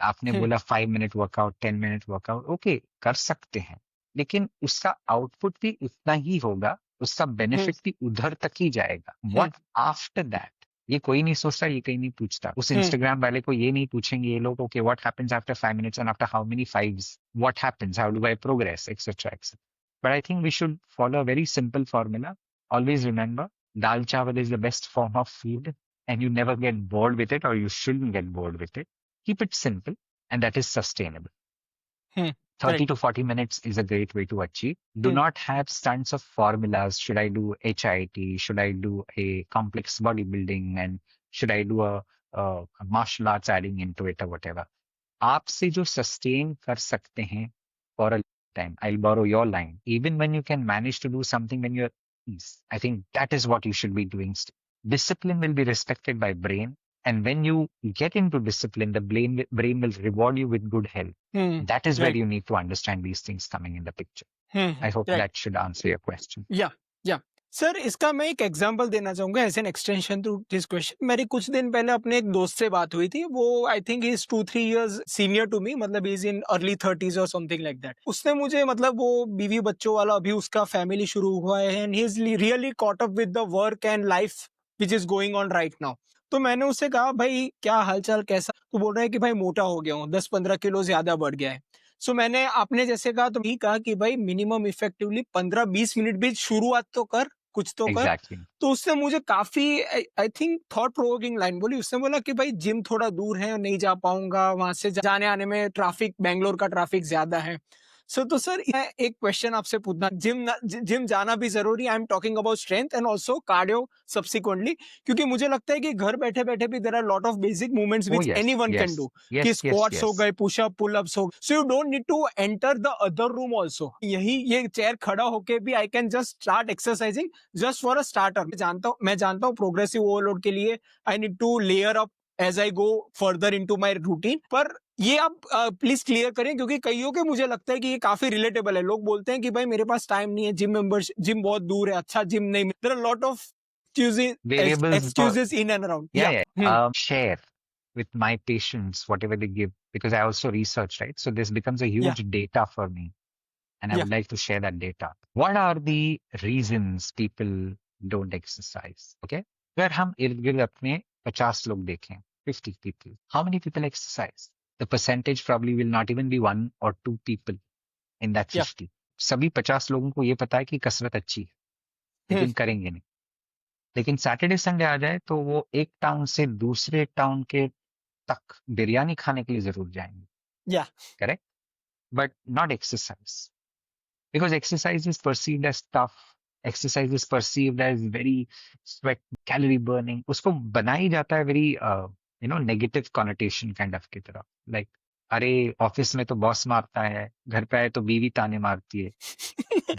आपने बोला 5 minute workout, 10 minute workout, okay, कर सकते हैं. लेकिन उसका आउटपुट भी उतना ही होगा, उसका बेनिफिट भी उधर तक ही जाएगा. What after that? ये कोई नहीं सोचता, ये कहीं नहीं पूछता. उस इंस्टाग्राम वाले को ये नहीं पूछेंगे ये लोग, okay, what happens after 5 minutes and after how many fives? What happens? How do I progress? Etc. etc. But I think we should follow a very simple formula. Always remember, dal chawal is the best form of food, and you never get bored with it, or you shouldn't get bored with it. Keep it simple, and that is sustainable. 30 to 40 minutes is a great way to achieve. Do not have stunts of formulas. Should I do HIIT? Should I do a complex bodybuilding? And should I do a martial arts adding into it or whatever? आपसे जो sustain कर सकते हैं for a time. I'll borrow your line. Even when you can manage to do something when you're at ease, I think that is what you should be doing. Discipline will be respected by brain. And when you get into discipline, the brain will reward you with good health. That is where you need to understand these things coming in the picture. I hope that should answer your question. Yeah. Sir इसका मैं एक example देना चाहूंगा as an extension to this question. मेरी कुछ दिन पहले अपने एक दोस्त से बात हुई थी. वो I think he is 2-3 years senior to me, मतलब he is in early 30s और समथिंग लाइक दैट. उसने मुझे, मतलब वो बीवी बच्चों वाला, अभी उसका फैमिली शुरू हुआ है and he is really caught up with the work and life which is going on right now. तो मैंने उससे कहा भाई क्या हालचाल कैसा. तो बोल रहा है कि भाई मोटा हो गया हूँ, 10-15 किलो ज्यादा बढ़ गया है. सो मैंने आपने जैसे कहा तो ही कहा कि भाई मिनिमम इफेक्टिवली 15-20 मिनट भी शुरुआत तो कर, कुछ तो कर. तो उसने मुझे काफी I think thought provoking line बोली. उसने बोला कि भाई जिम थोड़ा दूर है, नहीं जा पाऊंगा, वहां से जाने आने में ट्रैफिक, बैंगलोर का ट्रैफिक ज्यादा है. तो सर मैं एक क्वेश्चन आपसे पूछना, जिम जाना भी जरूरी, I am talking about strength and also cardio subsequently, क्योंकि मुझे लगता है कि घर बैठे बैठे भी there are lot of basic movements which anyone can do, कि स्क्वाट्स हो गए, पुशअप, पुल अप्स हो. So you don't need to enter the other room also. यही ये चेयर खड़ा होके भी I can just start exercising just for a starter. मैं जानता हूँ प्रोग्रेसिव ओवरलोड के लिए I need to layer up as I go further into my routine. पर ये आप प्लीज क्लियर करें, क्योंकि कईयों के मुझे लगता है कि ये काफी रिलेटेबल है. लोग बोलते हैं कि भाई मेरे पास टाइम नहीं है, जिम बहुत दूर है, अच्छा जिम नहीं, there are lot of excuses in and around. Share with my patients whatever they give, because I also research, right? So this becomes a huge data for me, and I would like to share that data. What are the reasons people don't exercise? Okay, अगर हम इर्द गिर्द अपने 50 लोग देखें, 50 people, how many people exercise? The percentage probably will not even be 1 or 2 people in that 50. सभी 50 लोगों को ये पता है कि कसरत अच्छी है, लेकिन करेंगे नहीं. लेकिन सैटरडे संडे आ जाए तो वो एक टाउन से दूसरे टाउन के तक बिरयानी खाने के लिए जरूर जाएंगे. Yeah. correct? But not exercise. Because exercise is perceived as tough. Exercise is perceived as very sweat, calorie burning. उसको बना ही जाता है very negative connotation kind of की तरह. Like अरे ऑफिस में तो बॉस मारता है, घर पे आए तो बीवी ताने मारती है,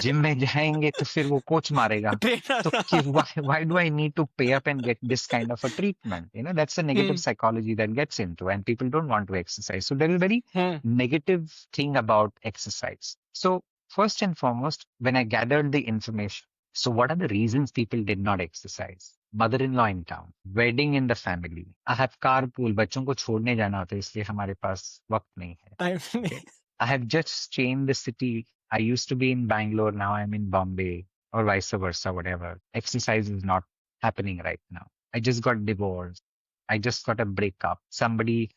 जिम में जाएंगे तो फिर वो कोच मारेगा. Trainer. तो why do I need to pay up and get this kind of a treatment? That's a negative psychology that gets into, and people don't want to exercise. So there is a very negative thing about exercise. So first and foremost, when I gathered the information, so what are the reasons people did not exercise? Mother-in-law in town, wedding in the family. I have carpool, बच्चों को छोड़ने जाना होता है इसलिए हमारे पास वक्त नहीं है. Okay. I have just changed the city. I used to be in Bangalore, now I'm in Bombay, or vice versa, whatever. Exercise is not happening right now. I just got divorced. I just got a breakup. Somebody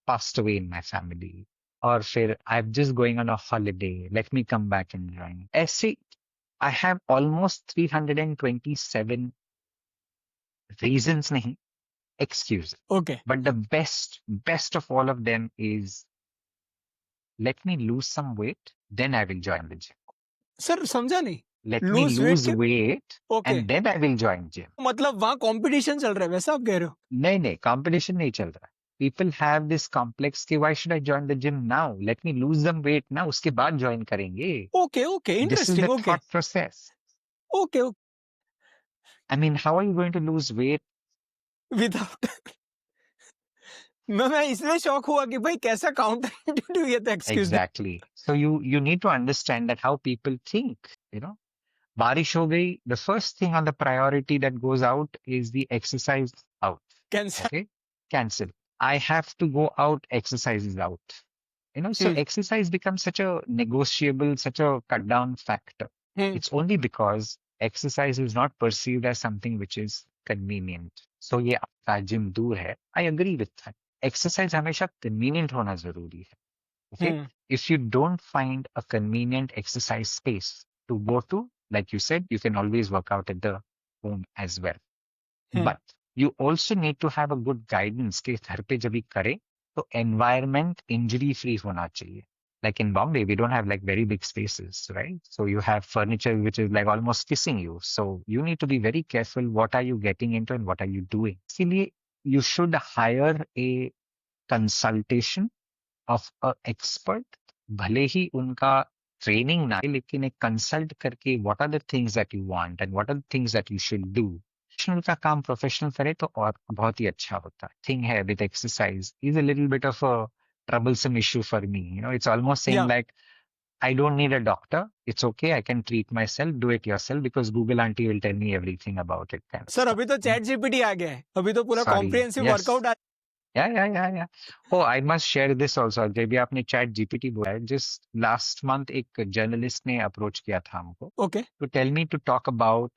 passed away in my family. Or फिर I'm just going on a holiday. Let me come back and join. ऐसे I have almost 327 reasons नहीं, excuses. Okay. But the best of all of them is let me lose some weight, then I will join the gym. Sir समझा नहीं. Let me Lose lose weight weight Okay. and then I will join gym. मतलब वहाँ competition चल रहा है वैसा आप कह रहे हो? नहीं, competition नहीं चल रहा. People have this complex कि why should I join the gym now? Let me lose some weight now, उसके बाद join करेंगे. Okay. This is Interesting. the Okay. thought process. Okay. I mean, how are you going to lose weight? Without मैं इसलिए shock हुआ कि भाई कैसा counter interview ये तो excuse. Exactly. So you need to understand that how people think, बारिश हो गई, the first thing on the priority that goes out is the exercise out. Cancer. Okay? Cancel. I have to go out, exercise is out. So exercise becomes such a negotiable, such a cut down factor. It's only because exercise is not perceived as something which is convenient. So ये आपका gym दूर है. I agree with that. Exercise हमेशा convenient होना जरूरी है. Okay? If you don't find a convenient exercise space to go to, like you said, you can always work out at the home as well. But you also need to have a good guidance कि घर पे जब भी करे तो environment injury free होना चाहिए. Like in Bombay, we don't have like very big spaces, right? So you have furniture which is like almost kissing you. So you need to be very careful. What are you getting into and what are you doing? इसीलिए you should hire a consultation of a expert. भले ही उनका training ना हो, लेकिन एक consult करके what are the things that you want and what are the things that you should do. Professional का काम प्रोफेशनल करे तो और बहुत ही अच्छा होता है. थिंग है with exercise is a little bit of a troublesome issue for me. It's almost saying like I don't need a doctor. It's okay. I can treat myself. Do it yourself because Google auntie will tell me everything about it. Kind of sir stuff. अभी तो chat GPT आ गया है. अभी तो पूरा Sorry. Comprehensive Yes. Workout ah. Yeah. Oh, I must share this also. जब भी आपने चैट जीपीटी बोला है, just last month एक जर्नलिस्ट ने अप्रोच किया था हमको Okay. to tell me to talk about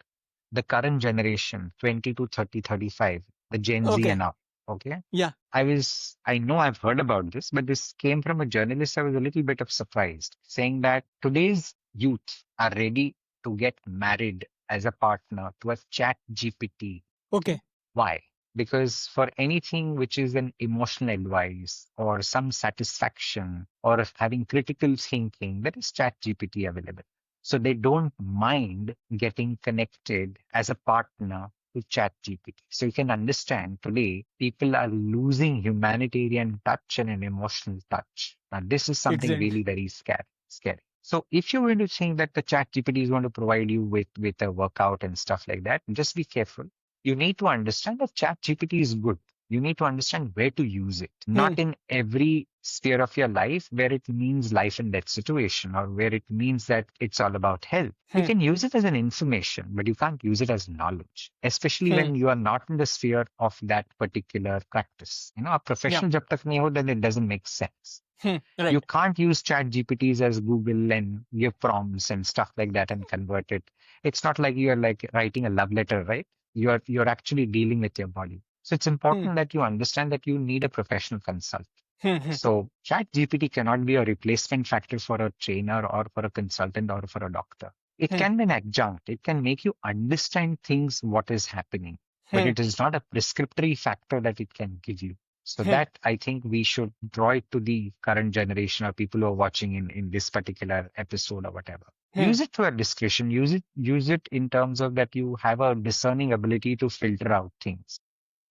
the current generation, 20 to 30, 35, the Gen Z Okay. and up. Okay. Yeah. I know I've heard about this, but this came from a journalist. I was a little bit of surprised, saying that today's youth are ready to get married as a partner to a chat GPT. Okay. Why? Because for anything which is an emotional advice or some satisfaction or having critical thinking, there is chat GPT available. So they don't mind getting connected as a partner to chat GPT. So you can understand today people are losing humanitarian touch and an emotional touch. Now this is something Exactly. really very scary. So if you're going to think that the chat GPT is going to provide you with a workout and stuff like that, just be careful. You need to understand that chat GPT is good. You need to understand where to use it. Not in every sphere of your life where it means life and death situation or where it means that it's all about health. You can use it as an information, but you can't use it as knowledge, especially when you are not in the sphere of that particular practice. A professional jab tak nahi ho, then it doesn't make sense. Right. You can't use chat GPTs as Google and give prompts and stuff like that and convert it. It's not like you're like writing a love letter, right? You're actually dealing with your body. So it's important that you understand that you need a professional consult. So chat GPT cannot be a replacement factor for a trainer or for a consultant or for a doctor. It can be an adjunct. It can make you understand things, what is happening, but it is not a prescriptory factor that it can give you. So Hmm. that I think we should draw it to the current generation or people who are watching in this particular episode or whatever. Hmm. Use it to your discretion. Use it in terms of that you have a discerning ability to filter out things,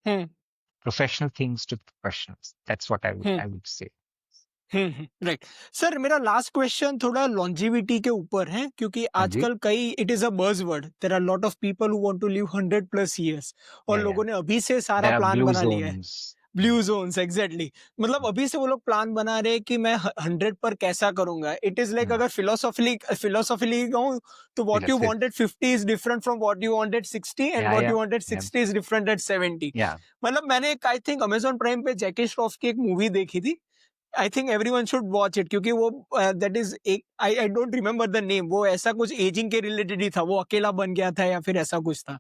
Hmm. professional things to professionals. That's what Hmm. I would say. Right sir, मेरा last question थोड़ा longevity के ऊपर है, क्योंकि हाँ जी। आजकल कई it is a buzz word, there are lot of people who want to live 100+ years, और Yeah, yeah. लोगों ने अभी से सारा There are प्लान blue बना लिया है। zones. Blue zones, exactly. मतलब अभी से वो लोग प्लान बना रहे हैं कि मैं 100 पर कैसा करूंगा। It is like, Hmm. अगर फिलोसॉफिकली कहूँ तो what you Philosophy. Wanted 50 is different from what you wanted 60, and Yeah, what yeah, you wanted yeah, 60 is different at 70। yeah. मतलब मैंने आई थिंक अमेजॉन प्राइम पे जैकी श्रॉफ की एक मूवी देखी थी। I think everyone should watch it, क्योंकि वो that is एक, I don't remember the name, वो ऐसा कुछ एजिंग के रिलेटेड ही था, वो अकेला बन गया था या फिर ऐसा कुछ था।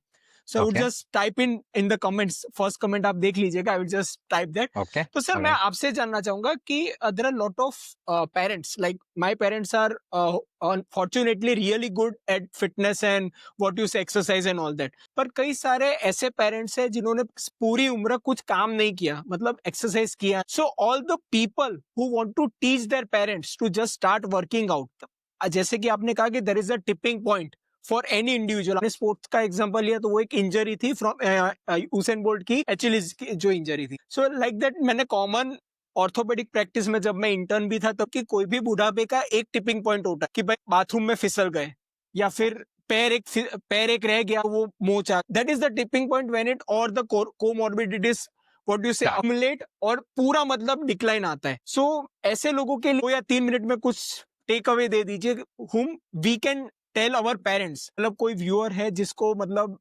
So I would Okay, just type in the comments, first comment आप देख लीजिएगा, I would just type that. okay, तो सर all मैं right. आपसे जानना चाहूंगा कि there are lot of parents, like my parents are unfortunately really good at fitness and what you say exercise and all that, पर कई सारे ऐसे पेरेंट्स हैं जिन्होंने पूरी उम्र कुछ काम नहीं किया, मतलब एक्सरसाइज किया। So all the people who want to teach their parents to just start working out, जैसे कि आपने कहा कि there is a tipping point for any individual. आपने स्पोर्ट्स का एग्जांपल लिया, तो वो एक इंजरी थी फ्रॉम यूसेन बोल्ट की एचिलीज की जो इंजरी थी। सो लाइक दैट, मैंने कॉमन ऑर्थोपेडिक प्रैक्टिस में जब मैं इंटर्न भी था, तब कि कोई भी बुढ़ापे का एक टिपिंग पॉइंट होता है कि भाई बाथरूम में फिसल गए, या फिर पैर एक रह गया, वो mocha, that is the tipping point when it और द कोमॉर्बिडिटीज व्हाट यू से Start. अक्युमुलेट, और पूरा मतलब डिक्लाइन आता है। सो ऐसे लोगों के लिए 2 या 3 मिनट में कुछ टेक अवे दे दीजिए, hmm we can tell our parents. मतलब कोई व्यूअर है जिसको मतलब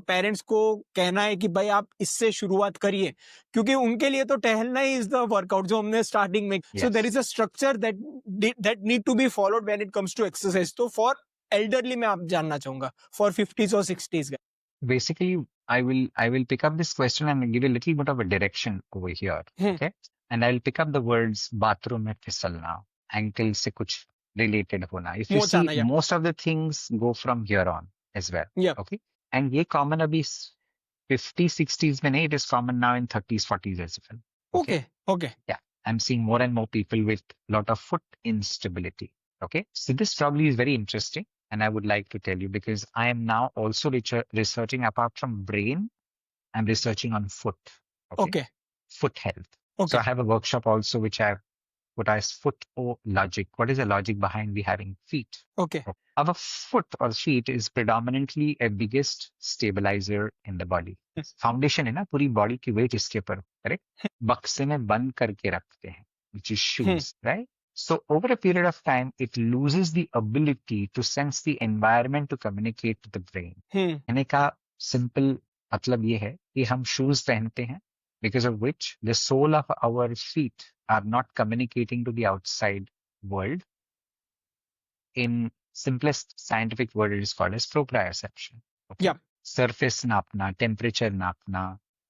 पेरेंट्स को कहना है कि भाई आप इससे शुरुआत करिए, क्योंकि उनके लिए तो टहलना ही इज द वर्कआउट जो हमने स्टार्टिंग में। So there Yes. Is a structure that need to be followed when it comes to exercise. तो फॉर एल्डरली मैं आप जानना चाहूंगा, फॉर 50s और 60s का। Basically, I will pick up this question and give a little bit of a direction over here. Hmm, Okay. And I'll pick up the words bathroom में फिसलना, ankle से कुछ related होना. If you see, मोचाना, या most of the things go from here on as well. या Okay. And ये common अभी 50s, 60s में नहीं, it is common now in 30s, 40s as well. Okay. Okay okay Yeah. I'm seeing more and more people with lot of foot instability. Okay. So this probably is very interesting. And I would like to tell you because I am now also researching apart from brain, I'm researching on foot. Okay. Okay Foot health. So okay I have a workshop also which I have put as foot or logic. What is the logic behind we having feet? Okay Our foot or feet is predominantly a biggest stabilizer in the body. Foundation है ना पूरी body की wait इसके ऊपर, correct, बक्से में बंद करके रखते हैं, which is shoes, right? So over a period of time, it loses the ability to sense the environment to communicate to the brain. कहने का simple मतलब ये है कि हम shoes पहनते हैं because of which the sole of our feet are not communicating to the outside world. In simplest scientific word, it is called as proprioception. Okay? Yeah. Surface नापना, temperature नापना,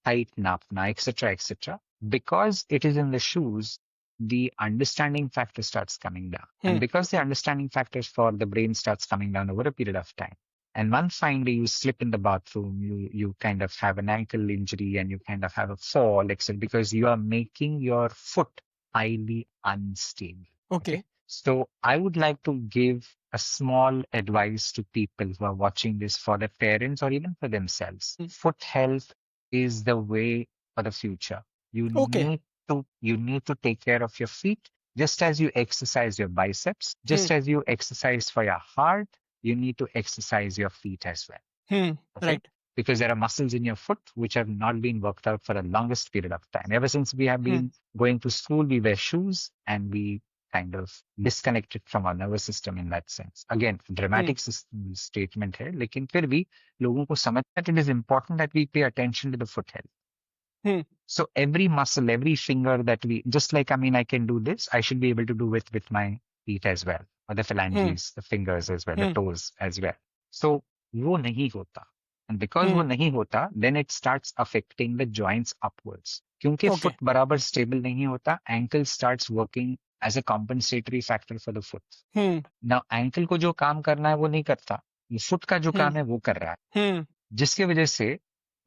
height नापना, etc. Because it is in the shoes, the understanding factor starts coming down. And because the understanding factors for the brain starts coming down over a period of time. And one fine day you slip in the bathroom, you kind of have an ankle injury and you kind of have a fall, etc. Because you are making your foot highly unstable. Okay So I would like to give a small advice to people who are watching this for their parents or even for themselves. Foot health is the way for the future. You Okay. need to take care of your feet just as you exercise your biceps, just as you exercise for your heart, you need to exercise your feet as well. Okay? Right Because there are muscles in your foot which have not been worked out for the longest period of time. Ever since we have been going to school, we wear shoes and we kind of disconnected from our nervous system in that sense. Again, dramatic statement है, लेकिन फिर भी लोगों को समझ that it is important that we pay attention to the foot health. So every muscle, every finger that we, just like, I mean, I can do this, I should be able to do it with my feet as well, or the phalanges, the fingers as well, the toes as well. So वो नहीं होता. And because वो नहीं होता, then it starts affecting the joints upwards. क्योंकि Okay. foot बराबर stable नहीं होता, ankle starts working as a compensatory factor for the foot. Now ankle को जो काम करना है वो नहीं करता, foot का जो काम है वो कर रहा है, जिसकी वजह से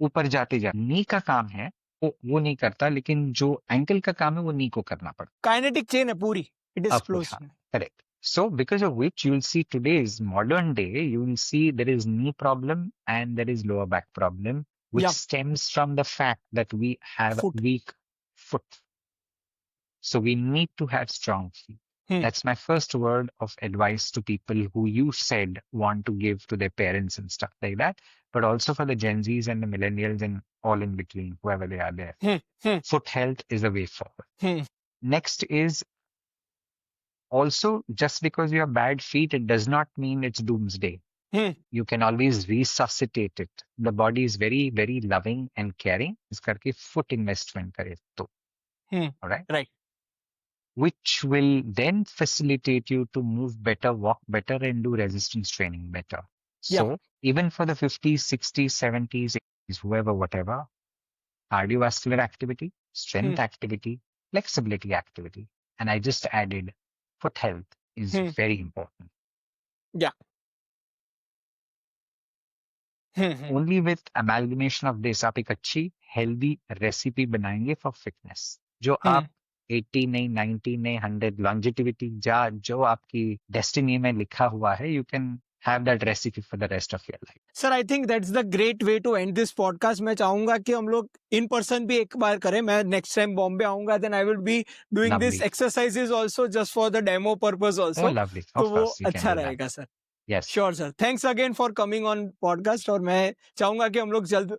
ऊपर जाते नी का काम है वो नहीं करता, लेकिन जो एंकल का काम है वो नी को करना पड़ता काइनेटिक चेन है पूरी, इट इज है। फ्लो हाँ, correct. So because of which you'll see today's modern day, you will see there is knee problem and there is lower back problem, which या stems from the fact that we have foot weak foot. So we need to have strong feet. That's my first word of advice to people who you said want to give to their parents and stuff like that, but also for the Gen Zs and the millennials and all in between, whoever they are there. Foot health is the way forward. Next is also, just because you have bad feet, it does not mean it's doomsday. You can always resuscitate it. The body is very, very loving and caring. इस करके foot investment करे तो, all right? Right Which will then facilitate you to move better, walk better, and do resistance training better. Yeah. So even for the 50s, 60s, 70s, 80s, whoever, whatever, cardiovascular activity, strength activity, flexibility activity, and I just added foot health is very important. या Only with amalgamation of this आप एक अच्छी healthy recipe बनाएंगे for fitness, जो आप 80 नहीं, 90 नहीं, 100 longevity जो आपकी destiny में लिखा हुआ है, you can have that recipe for the rest of your life. Sir I think that's the great way to end this podcast. मैं चाहूंगा कि हम लोग इन पर्सन भी एक बार करें. मैं नेक्स्ट टाइम बॉम्बे आऊंगा, then I will be doing this Lovely. Exercises also just for the demo purpose Oh, also. lovely. तो Of वो course, you can अच्छा do that. रहेगा sir. Yes. Sure sir. Thanks again for coming on podcast. और मैं चाहूंगा कि हम लोग जल्द